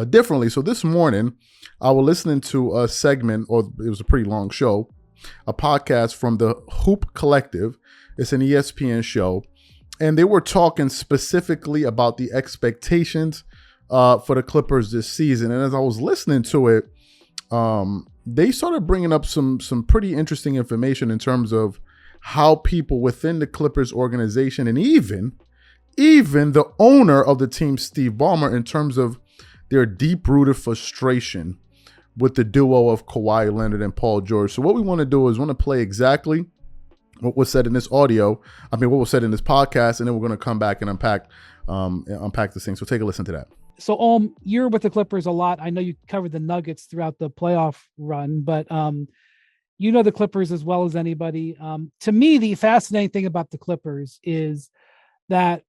differently. So this morning, I was listening to a segment, or it was a pretty long show, a podcast from the Hoop Collective. It's an ESPN show, and they were talking specifically about the expectations for the Clippers this season. And as I was listening to it, they started bringing up some pretty interesting information in terms of how people within the Clippers organization, and even the owner of the team, Steve Ballmer, in terms of their deep-rooted frustration with the duo of Kawhi Leonard and Paul George. So what we want to do is want to play exactly what was said in this audio. What was said in this podcast, and then we're going to come back and unpack this thing. So take a listen to that. So, you're with the Clippers a lot. I know you covered the Nuggets throughout the playoff run, but you know the Clippers as well as anybody. To me, the fascinating thing about the Clippers is that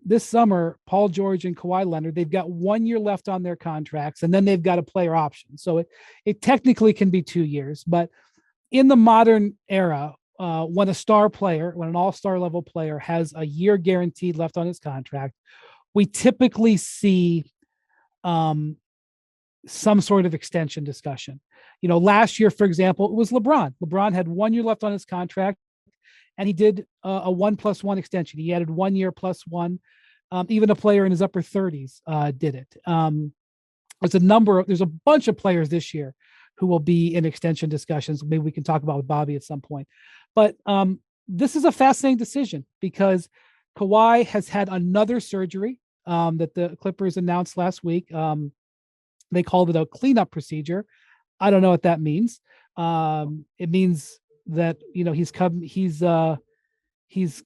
this summer, Paul George and Kawhi Leonard, they've got 1 year left on their contracts, and then they've got a player option. So it technically can be 2 years. But in the modern era, when an all-star level player has a year guaranteed left on his contract, we typically see some sort of extension discussion. Last year, for example, it was LeBron. LeBron had 1 year left on his contract, and he did a 1+1 extension. He added 1 year plus one. Even a player in his upper 30s did it. There's a bunch of players this year who will be in extension discussions. Maybe we can talk about with Bobby at some point. But this is a fascinating decision because Kawhi has had another surgery that the Clippers announced last week. They called it a cleanup procedure. I don't know what that means. It means that he's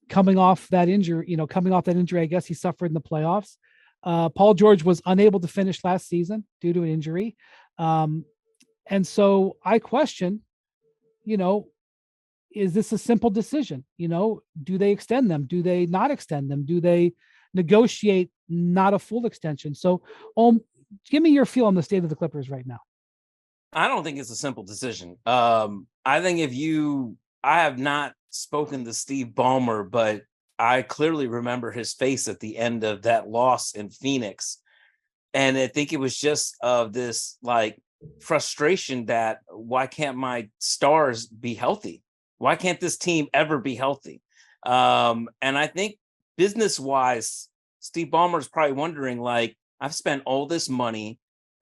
coming off that injury. I guess he suffered in the playoffs. Paul George was unable to finish last season due to an injury, and so I question, is this a simple decision? Do they extend them? Do they not extend them? Do they negotiate not a full extension? So, give me your feel on the state of the Clippers right now. I don't think it's a simple decision. I think I have not spoken to Steve Ballmer, but I clearly remember his face at the end of that loss in Phoenix. And I think it was just of this frustration that why can't my stars be healthy? Why can't this team ever be healthy? And I think business-wise, Steve Ballmer is probably wondering, I've spent all this money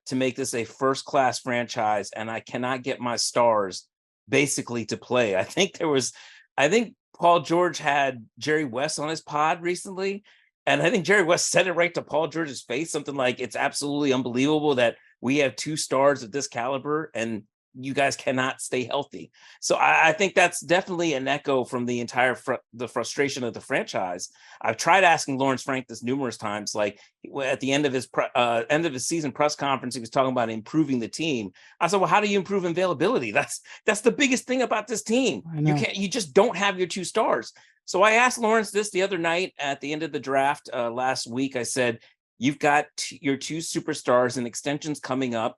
to make this a first-class franchise, and I cannot get my stars basically to play. I think Paul George had Jerry West on his pod recently, and I think Jerry West said it right to Paul George's face, something like, it's absolutely unbelievable that we have two stars of this caliber and you guys cannot stay healthy. So I think that's definitely an echo from the entire the frustration of the franchise. I've tried asking Lawrence Frank this numerous times. At the end of his season press conference, he was talking about improving the team. I said, well, how do you improve availability? That's the biggest thing about this team. You just don't have your two stars. So I asked Lawrence this the other night at the end of the draft last week. I said, you've got your two superstars and extensions coming up.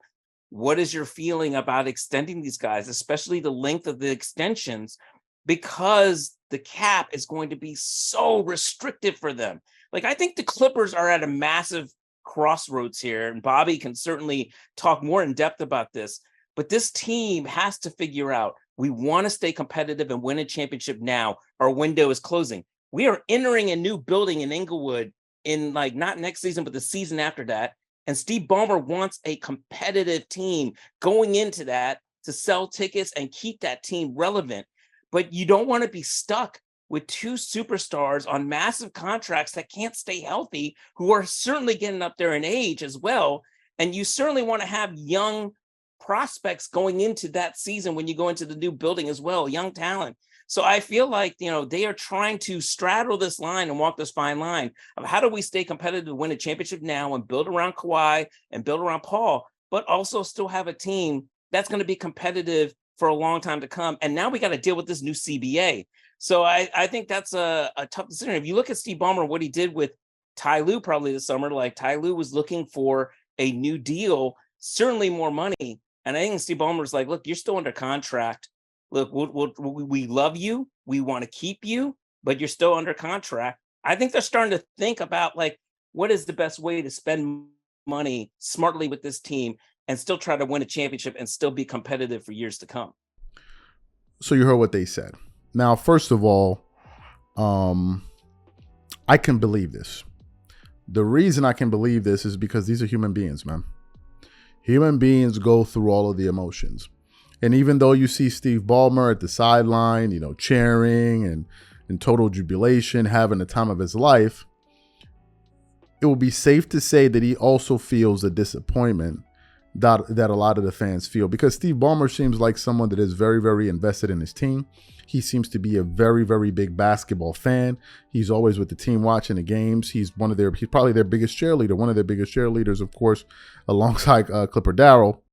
What is your feeling about extending these guys, especially the length of the extensions, because the cap is going to be so restrictive for them? I think the Clippers are at a massive crossroads here, and Bobby can certainly talk more in depth about this, but this team has to figure out, we want to stay competitive and win a championship now. Our window is closing. We are entering a new building in Inglewood in not next season, but the season after that. And Steve Ballmer wants a competitive team going into that to sell tickets and keep that team relevant. But you don't want to be stuck with two superstars on massive contracts that can't stay healthy, who are certainly getting up there in age as well. And you certainly want to have young prospects going into that season when you go into the new building as well, young talent. So I feel like, they are trying to straddle this line and walk this fine line of how do we stay competitive to win a championship now and build around Kawhi and build around Paul, but also still have a team that's going to be competitive for a long time to come. And now we got to deal with this new CBA. So I think that's a tough decision. If you look at Steve Ballmer, what he did with Ty Lue probably this summer, Ty Lue was looking for a new deal, certainly more money. And I think Steve Ballmer's look, you're still under contract. Look, we love you. We want to keep you, but you're still under contract. I think they're starting to think about what is the best way to spend money smartly with this team and still try to win a championship and still be competitive for years to come. So you heard what they said. Now, first of all, I can believe this. The reason I can believe this is because these are human beings, man. Human beings go through all of the emotions. And even though you see Steve Ballmer at the sideline, cheering and in total jubilation, having the time of his life, it will be safe to say that he also feels the disappointment that a lot of the fans feel, because Steve Ballmer seems like someone that is very, very invested in his team. He seems to be a very, very big basketball fan. He's always with the team watching the games. He's probably their biggest cheerleader, one of their biggest cheerleaders, of course, alongside Clipper Darrell.